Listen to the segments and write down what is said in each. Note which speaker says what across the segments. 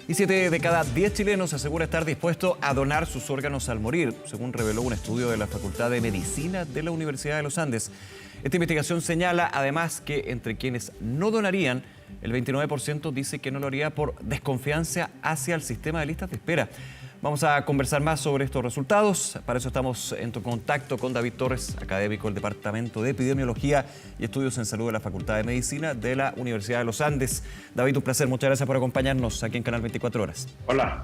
Speaker 1: Y 7 de cada 10 chilenos asegura estar dispuesto a donar sus órganos al morir, según reveló un estudio de la Facultad de Medicina de la Universidad de los Andes. Esta investigación señala además que entre quienes no donarían, el 29% dice que no lo haría por desconfianza hacia el sistema de listas de espera. Vamos a conversar más sobre estos resultados. Para eso estamos en contacto con David Torres, académico del Departamento de Epidemiología y Estudios en Salud de la Facultad de Medicina de la Universidad de los Andes. David, un placer. Muchas gracias por acompañarnos aquí en Canal 24 Horas.
Speaker 2: Hola.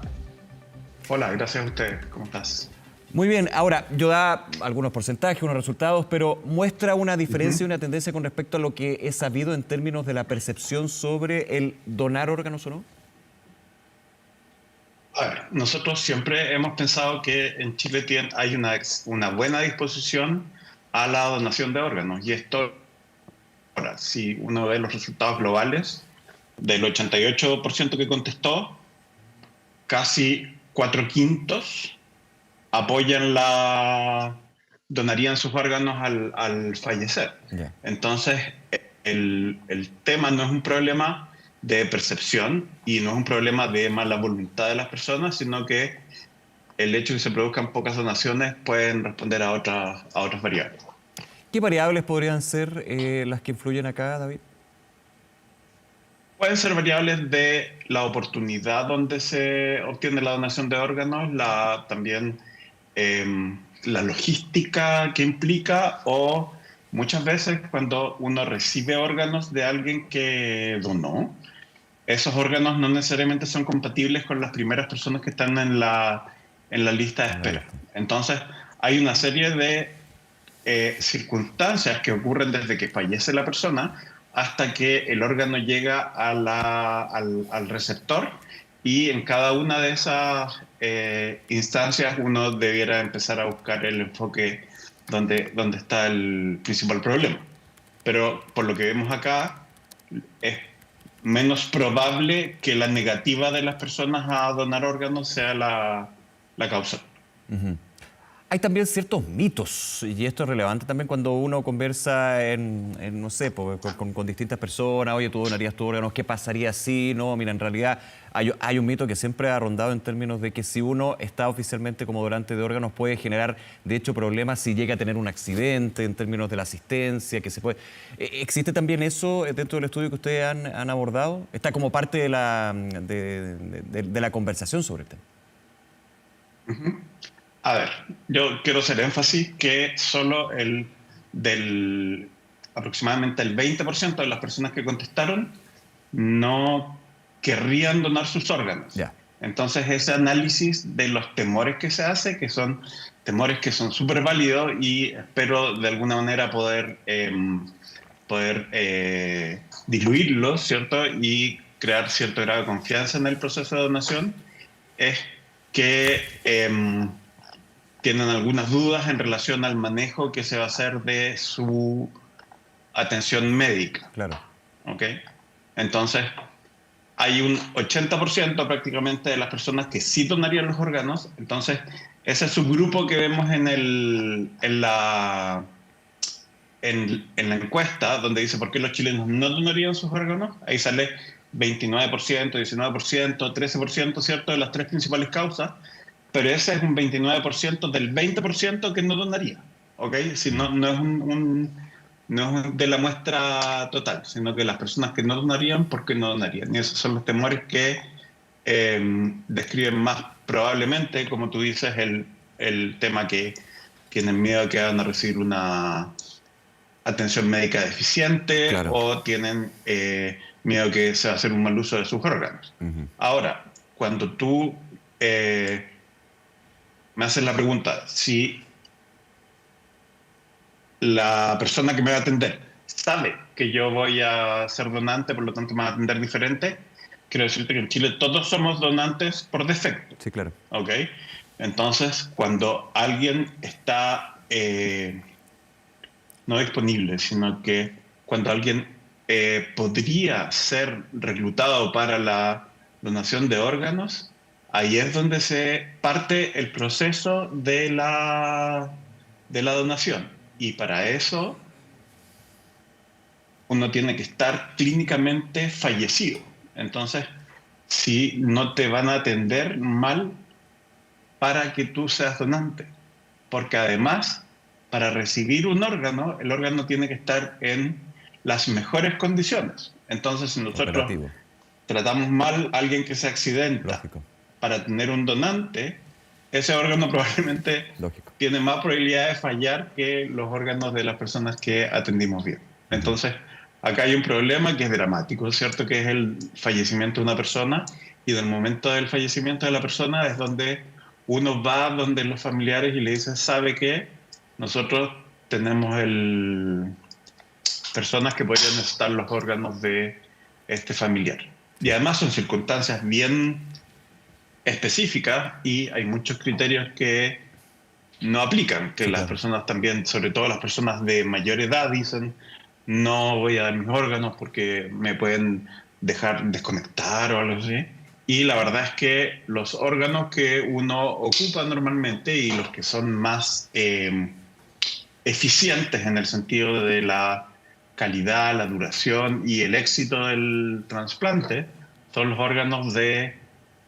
Speaker 2: Hola, gracias a ustedes. ¿Cómo estás?
Speaker 1: Muy bien. Ahora, yo da algunos porcentajes, unos resultados, pero ¿muestra una diferencia y una tendencia con respecto a lo que es sabido en términos de la percepción sobre el donar órganos o no?
Speaker 2: A ver, nosotros siempre hemos pensado que en Chile hay una buena disposición a la donación de órganos. Y esto, ahora, si uno ve los resultados globales, del 88% que contestó, casi 4/5 donarían sus órganos al fallecer.
Speaker 1: Yeah.
Speaker 2: Entonces, el tema no es un problema de percepción y no es un problema de mala voluntad de las personas, sino que el hecho de que se produzcan pocas donaciones pueden responder a otras variables.
Speaker 1: ¿Qué variables podrían ser las que influyen acá, David?
Speaker 2: Pueden ser variables de la oportunidad donde se obtiene la donación de órganos, también la logística que implica, o muchas veces cuando uno recibe órganos de alguien que donó, esos órganos no necesariamente son compatibles con las primeras personas que están en la lista de espera. Entonces, hay una serie de circunstancias que ocurren desde que fallece la persona hasta que el órgano llega al receptor, y en cada una de esas instancias uno debiera empezar a buscar el enfoque donde está el principal problema. Pero por lo que vemos acá, es menos probable que la negativa de las personas a donar órganos sea la causa.
Speaker 1: Uh-huh. Hay también ciertos mitos, y esto es relevante también cuando uno conversa no sé, con distintas personas. Oye, tú donarías tus órganos, ¿qué pasaría si? No, mira, en realidad hay un mito que siempre ha rondado en términos de que si uno está oficialmente como donante de órganos puede generar, de hecho, problemas si llega a tener un accidente en términos de la asistencia, que se puede... ¿Existe también eso dentro del estudio que ustedes han abordado? ¿Está como parte de la conversación sobre el tema?
Speaker 2: Uh-huh. A ver, yo quiero hacer énfasis que solo aproximadamente el 20% de las personas que contestaron no querrían donar sus órganos.
Speaker 1: Yeah.
Speaker 2: Entonces, ese análisis de los temores que se hace, que son temores que son súper válidos, y espero de alguna manera poder diluirlos, ¿cierto? Y crear cierto grado de confianza en el proceso de donación, es que tienen algunas dudas en relación al manejo que se va a hacer de su atención médica.
Speaker 1: Claro.
Speaker 2: ¿Ok? Entonces, hay un 80% prácticamente de las personas que sí donarían los órganos. Entonces, ese subgrupo que vemos en la encuesta, donde dice por qué los chilenos no donarían sus órganos, ahí sale 29%, 19%, 13%, ¿cierto?, de las tres principales causas. Pero ese es un 29% del 20% que no donaría, ¿ok? Si no es de la muestra total, sino que las personas que no donarían, ¿por qué no donarían? Y esos son los temores que describen más probablemente, como tú dices, el tema que tienen miedo que van a recibir una atención médica deficiente. Claro. O tienen miedo que se va a hacer un mal uso de sus órganos. Uh-huh. Ahora, cuando tú me hacen la pregunta, si la persona que me va a atender sabe que yo voy a ser donante, por lo tanto me va a atender diferente, quiero decirte que en Chile todos somos donantes por defecto.
Speaker 1: Sí, claro.
Speaker 2: ¿Ok? Entonces, cuando alguien está no disponible, sino que cuando alguien podría ser reclutado para la donación de órganos, ahí es donde se parte el proceso de la donación. Y para eso uno tiene que estar clínicamente fallecido. Entonces, si no te van a atender mal para que tú seas donante. Porque además, para recibir un órgano, el órgano tiene que estar en las mejores condiciones. Entonces, si nosotros
Speaker 1: Operativo,
Speaker 2: tratamos mal a alguien que se accidenta
Speaker 1: lógico,
Speaker 2: para tener un donante, ese órgano probablemente
Speaker 1: lógico.
Speaker 2: tiene más probabilidad de fallar que los órganos de las personas que atendimos bien.
Speaker 1: Ujú.
Speaker 2: Entonces, acá hay un problema que es dramático, ¿es cierto? Que es el fallecimiento de una persona, y del momento del fallecimiento de la persona es donde uno va donde los familiares y le dice, ¿sabe qué? Nosotros tenemos personas que podrían necesitar los órganos de este familiar. Y
Speaker 1: Sí,
Speaker 2: además son circunstancias bien específicas y hay muchos criterios que no aplican, que
Speaker 1: sí,
Speaker 2: las
Speaker 1: claro.
Speaker 2: personas también, sobre todo las personas de mayor edad, dicen, no voy a dar mis órganos porque me pueden dejar desconectar o algo así. Y la verdad es que los órganos que uno ocupa normalmente y los que son más eficientes en el sentido de la calidad, la duración y el éxito del trasplante son los órganos de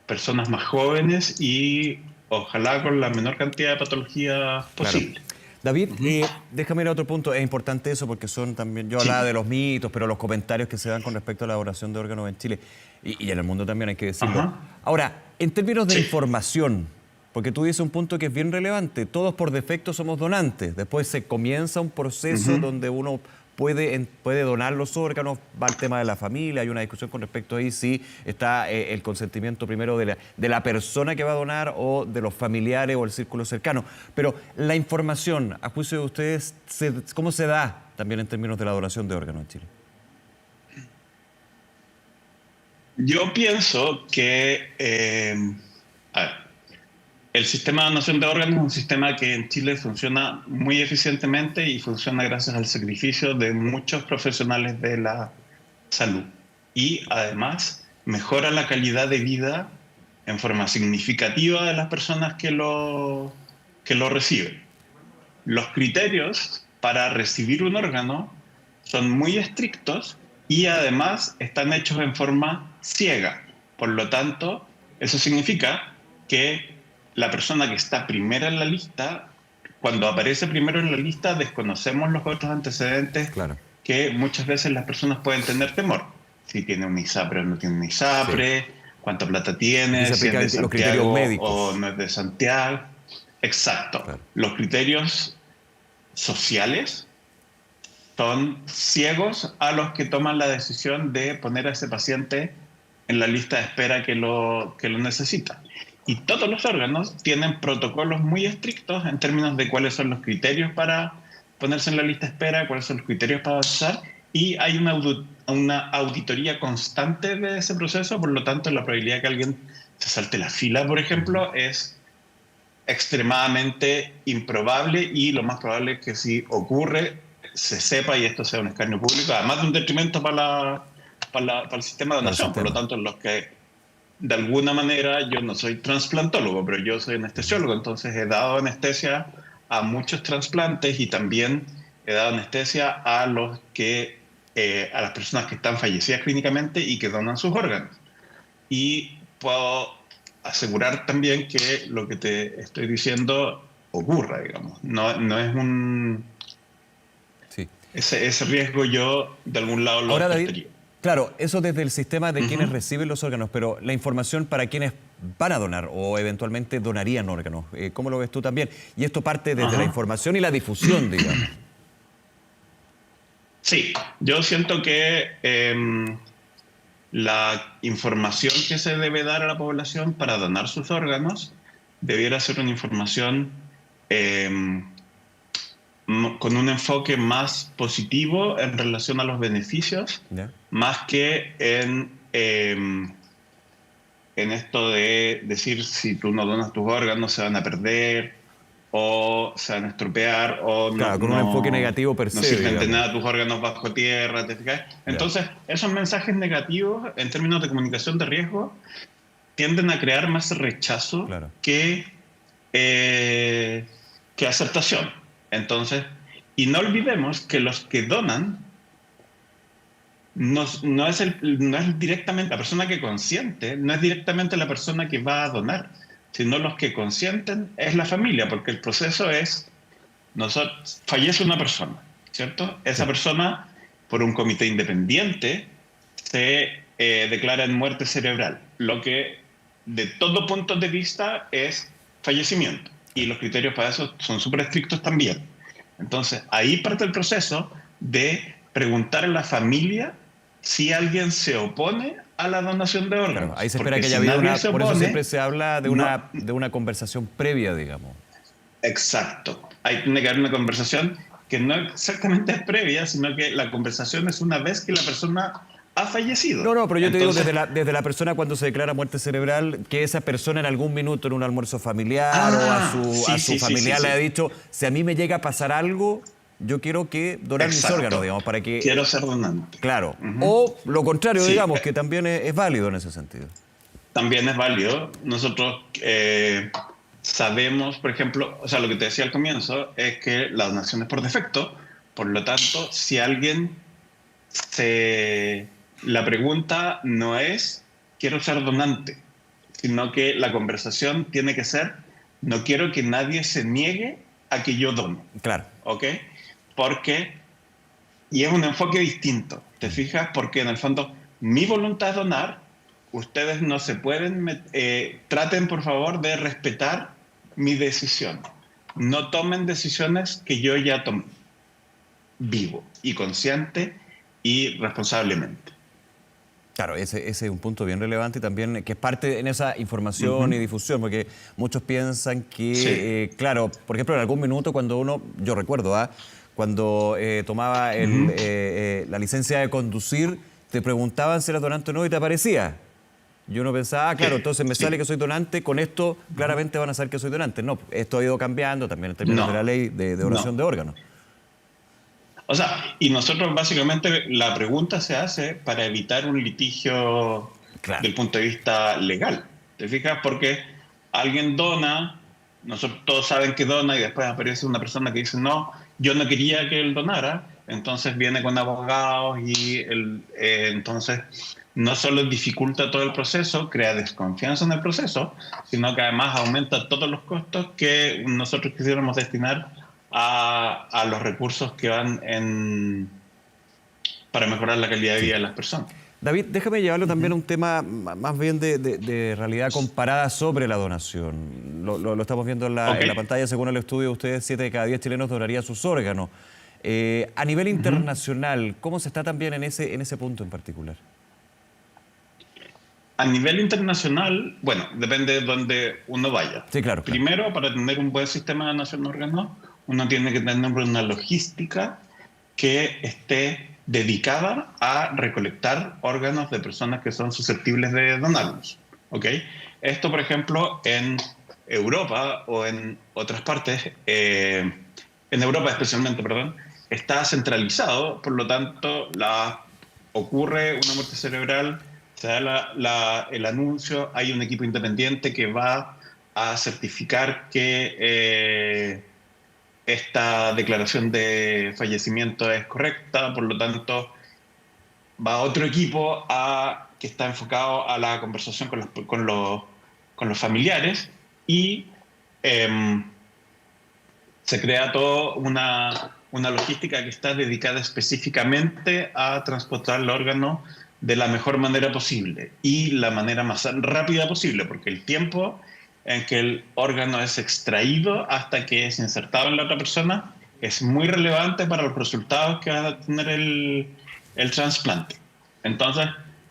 Speaker 2: personas más jóvenes y ojalá con la menor cantidad de patologías
Speaker 1: Claro.
Speaker 2: posible.
Speaker 1: David,
Speaker 2: Ujú.
Speaker 1: déjame ir a otro punto. Es importante eso porque son también, yo hablaba
Speaker 2: Sí.
Speaker 1: de los mitos, pero los comentarios que se dan con respecto a la donación de órganos en Chile y en el mundo también hay que decirlo.
Speaker 2: Ajá.
Speaker 1: Ahora, en términos de
Speaker 2: Sí.
Speaker 1: información, porque tú dices un punto que es bien relevante, todos por defecto somos donantes, después se comienza un proceso
Speaker 2: Ujú.
Speaker 1: donde uno puede donar los órganos, va el tema de la familia, hay una discusión con respecto ahí si está el consentimiento primero de la persona que va a donar o de los familiares o el círculo cercano. Pero la información, a juicio de ustedes, ¿cómo se da también en términos de la donación de órganos en Chile?
Speaker 2: Yo pienso que a ver, el sistema de donación de órganos es un sistema que en Chile funciona muy eficientemente y funciona gracias al sacrificio de muchos profesionales de la salud. Y además mejora la calidad de vida en forma significativa de las personas que lo reciben. Los criterios para recibir un órgano son muy estrictos y además están hechos en forma ciega. Por lo tanto, eso significa que la persona que está primera en la lista, cuando aparece primero en la lista, desconocemos los otros antecedentes
Speaker 1: Claro,
Speaker 2: que muchas veces las personas pueden tener temor. Si tiene un ISAPRE o no tiene un
Speaker 1: sí.
Speaker 2: ISAPRE, cuánta plata
Speaker 1: Aquí
Speaker 2: tiene,
Speaker 1: se
Speaker 2: si es
Speaker 1: aplican
Speaker 2: de
Speaker 1: los criterios
Speaker 2: Santiago o
Speaker 1: médicos.
Speaker 2: no es de Santiago. Exacto.
Speaker 1: Claro.
Speaker 2: Los criterios sociales son ciegos a los que toman la decisión de poner a ese paciente en la lista de espera que lo necesita. Y todos los órganos tienen protocolos muy estrictos en términos de cuáles son los criterios para ponerse en la lista de espera, cuáles son los criterios para avanzar, y hay una auditoría constante de ese proceso, por lo tanto la probabilidad de que alguien se salte la fila, por
Speaker 1: Ujú.
Speaker 2: ejemplo, es extremadamente improbable, y lo más probable es que si ocurre se sepa y esto sea un escarnio público, además de un detrimento para el sistema de
Speaker 1: Para el
Speaker 2: donación. Por lo
Speaker 1: sistema.
Speaker 2: tanto, los que de alguna manera, yo no soy trasplantólogo, pero yo soy anestesiólogo, entonces he dado anestesia a muchos trasplantes y también he dado anestesia a a las personas que están fallecidas clínicamente y que donan sus órganos. Y puedo asegurar también que lo que te estoy diciendo ocurra, digamos. No, no es
Speaker 1: Sí.
Speaker 2: ese riesgo yo de algún lado lo
Speaker 1: Ahora, David,
Speaker 2: descartaría.
Speaker 1: claro, eso desde el sistema de quienes
Speaker 2: Ujú.
Speaker 1: reciben los órganos, pero la información para quienes van a donar o eventualmente donarían órganos, ¿cómo lo ves tú también? Y esto parte desde la
Speaker 2: Ajá.
Speaker 1: información y la difusión, digamos.
Speaker 2: Sí, yo siento que la información que se debe dar a la población para donar sus órganos debiera ser una información em, con un enfoque más positivo en relación a los beneficios,
Speaker 1: ¿Ya?
Speaker 2: más que en esto de decir si tú no donas tus órganos se van a perder o se van a estropear o
Speaker 1: Claro, con un enfoque negativo per
Speaker 2: no
Speaker 1: se,
Speaker 2: sirven de
Speaker 1: digamos.
Speaker 2: nada tus órganos bajo tierra, ¿te fijas?
Speaker 1: Ya,
Speaker 2: Entonces, esos mensajes negativos en términos de comunicación de riesgo tienden a crear más rechazo
Speaker 1: claro.
Speaker 2: eh, que aceptación. Entonces, y no olvidemos que los que donan no es directamente la persona que consiente, no es directamente la persona que va a donar, sino los que consienten es la familia, porque el proceso es, fallece una persona, ¿cierto? Esa
Speaker 1: Sí.
Speaker 2: persona, por un comité independiente, se declara en muerte cerebral, lo que de todo punto de vista es fallecimiento. Y los criterios para eso son súper estrictos también. Entonces, ahí parte el proceso de preguntar a la familia si alguien se opone a la donación de
Speaker 1: Claro, ahí
Speaker 2: órganos.
Speaker 1: se espera
Speaker 2: Porque
Speaker 1: que haya
Speaker 2: si
Speaker 1: habido
Speaker 2: nadie
Speaker 1: una...
Speaker 2: se
Speaker 1: Por eso siempre
Speaker 2: opone,
Speaker 1: se habla
Speaker 2: no,
Speaker 1: de una conversación previa, digamos.
Speaker 2: exacto. Ahí tiene que haber una conversación que no exactamente es previa, sino que la conversación es una vez que la persona ha
Speaker 1: No,
Speaker 2: fallecido.
Speaker 1: no, pero yo te digo
Speaker 2: Entonces,
Speaker 1: desde la persona cuando se declara muerte cerebral, que esa persona en algún minuto en un almuerzo familiar o a
Speaker 2: sí,
Speaker 1: su
Speaker 2: sí, sí, sí,
Speaker 1: familiar le ha
Speaker 2: sí.
Speaker 1: dicho, si a mí me llega a pasar algo, yo quiero que donar mis órganos,
Speaker 2: Exacto.
Speaker 1: digamos, para que,
Speaker 2: Quiero ser donante.
Speaker 1: claro.
Speaker 2: Ujú.
Speaker 1: O lo contrario,
Speaker 2: Sí,
Speaker 1: digamos, que también es válido en ese sentido.
Speaker 2: también es válido. Nosotros sabemos, por ejemplo, o sea, lo que te decía al comienzo es que la donación es por defecto, por lo tanto, si alguien se... La pregunta no es, quiero ser donante, sino que la conversación tiene que ser, no quiero que nadie se niegue a que yo done,
Speaker 1: Claro.
Speaker 2: ¿ok? Porque, y es un enfoque distinto, ¿te fijas? Porque en el fondo mi voluntad es donar, ustedes no se pueden, traten por favor de respetar mi decisión. No tomen decisiones que yo ya tomé, vivo y consciente y responsablemente.
Speaker 1: Claro, ese es un punto bien relevante y también que es parte en esa información y
Speaker 2: Ujú.
Speaker 1: difusión, porque muchos piensan
Speaker 2: Sí.
Speaker 1: que, claro, por ejemplo, en algún minuto cuando uno, yo recuerdo, cuando tomaba
Speaker 2: Ujú.
Speaker 1: la licencia de conducir, te preguntaban si eras donante o no y te aparecía. Yo no pensaba,
Speaker 2: Sí,
Speaker 1: claro, entonces me sale
Speaker 2: sí.
Speaker 1: que soy donante, con esto
Speaker 2: Ujú.
Speaker 1: claramente van a saber que soy donante. No, esto ha ido cambiando también en términos de la
Speaker 2: No,
Speaker 1: ley de donación de
Speaker 2: no.
Speaker 1: órganos.
Speaker 2: O sea, y nosotros básicamente la pregunta se hace para evitar un litigio
Speaker 1: Claro.
Speaker 2: del punto de vista legal. ¿Te fijas? Porque alguien dona, nosotros todos saben que dona y después aparece una persona que dice, no, yo no quería que él donara, entonces viene con abogados y entonces no solo dificulta todo el proceso, crea desconfianza en el proceso, sino que además aumenta todos los costos que nosotros quisiéramos destinar a los recursos que van para mejorar la calidad de
Speaker 1: Sí.
Speaker 2: vida de las personas.
Speaker 1: David, déjame llevarlo también a
Speaker 2: Ujú.
Speaker 1: un tema más bien de realidad comparada sobre la donación. Lo estamos viendo
Speaker 2: Ok.
Speaker 1: en la pantalla, según el estudio de ustedes, 7 de cada 10 chilenos donaría sus órganos. A nivel
Speaker 2: Ujú.
Speaker 1: internacional, ¿cómo se está también en ese punto en particular?
Speaker 2: A nivel internacional, bueno, depende de dónde uno vaya.
Speaker 1: Sí, claro, claro.
Speaker 2: Primero, para tener un buen sistema de donación de órganos, uno tiene que tener una logística que esté dedicada a recolectar órganos de personas que son susceptibles de donarlos. ¿Ok? Esto, por ejemplo, en Europa o en otras partes, en Europa especialmente, perdón, está centralizado, por lo tanto, ocurre una muerte cerebral, se da el anuncio, hay un equipo independiente que va a certificar que esta declaración de fallecimiento es correcta, por lo tanto va otro equipo que está enfocado a la conversación con los familiares y eh, se crea toda una logística que está dedicada específicamente a transportar el órgano de la mejor manera posible y la manera más rápida posible, porque el tiempo en que el órgano es extraído hasta que es insertado en la otra persona es muy relevante para los resultados que va a tener el trasplante. Entonces,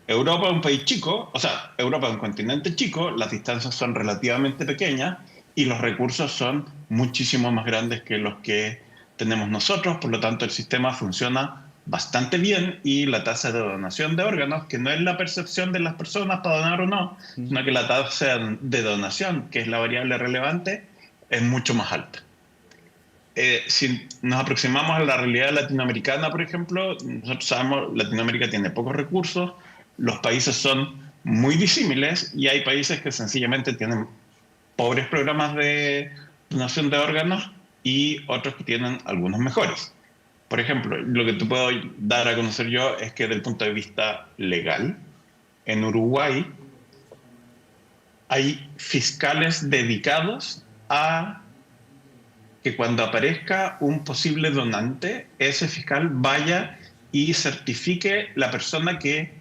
Speaker 2: Europa es un país chico, o sea, Europa es un continente chico, las distancias son relativamente pequeñas y los recursos son muchísimo más grandes que los que tenemos nosotros, por lo tanto el sistema funciona bastante bien y la tasa de donación de órganos, que no es la percepción de las personas para donar o no, sino que la tasa de donación, que es la variable relevante, es mucho más alta. Si nos aproximamos a la realidad latinoamericana, por ejemplo, nosotros sabemos que Latinoamérica tiene pocos recursos, los países son muy disímiles y hay países que sencillamente tienen pobres programas de donación de órganos y otros que tienen algunos mejores. Por ejemplo, lo que te puedo dar a conocer yo es que desde el punto de vista legal, en Uruguay hay fiscales dedicados a que cuando aparezca un posible donante, ese fiscal vaya y certifique la persona que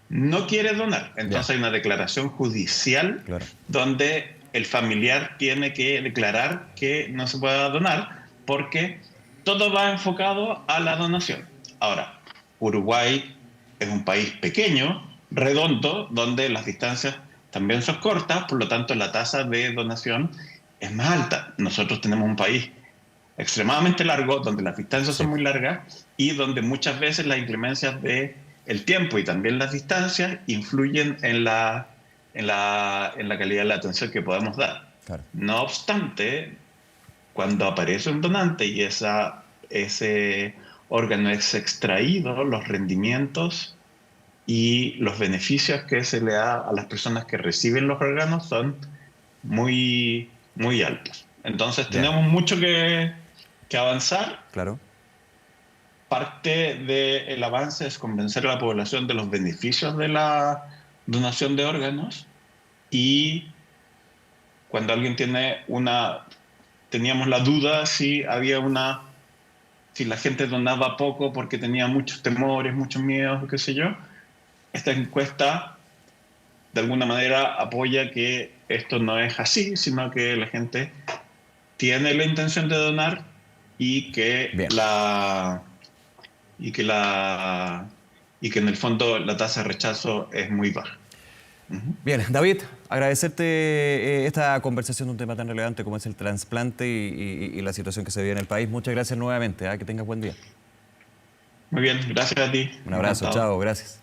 Speaker 2: no quiere donar. Entonces hay una declaración judicial donde el familiar tiene que declarar que no se pueda donar porque todo va enfocado a la donación. Ahora, Uruguay es un país pequeño, redondo, donde las distancias también son cortas, por lo tanto la tasa de donación es más alta. Nosotros tenemos un país extremadamente largo, donde las distancias son muy largas y donde muchas veces las inclemencias de el tiempo y también las distancias influyen en la calidad de la atención que podemos dar. Claro. No obstante, cuando aparece un donante y ese órgano es extraído, los rendimientos y los beneficios que se le da a las personas que reciben los órganos son muy, muy altos. Entonces tenemos mucho que avanzar.
Speaker 1: Claro.
Speaker 2: Parte del avance es convencer a la población de los beneficios de la donación de órganos y cuando alguien teníamos la duda si la gente donaba poco porque tenía muchos temores, muchos miedos, qué sé yo, esta encuesta de alguna manera apoya que esto no es así, sino que la gente tiene la intención de donar y que en el fondo la tasa de rechazo es muy baja.
Speaker 1: Bien, David, agradecerte esta conversación de un tema tan relevante como es el trasplante y la situación que se vive en el país. Muchas gracias nuevamente, que tengas buen día.
Speaker 2: Muy bien, gracias a ti.
Speaker 1: Un abrazo, chao, gracias.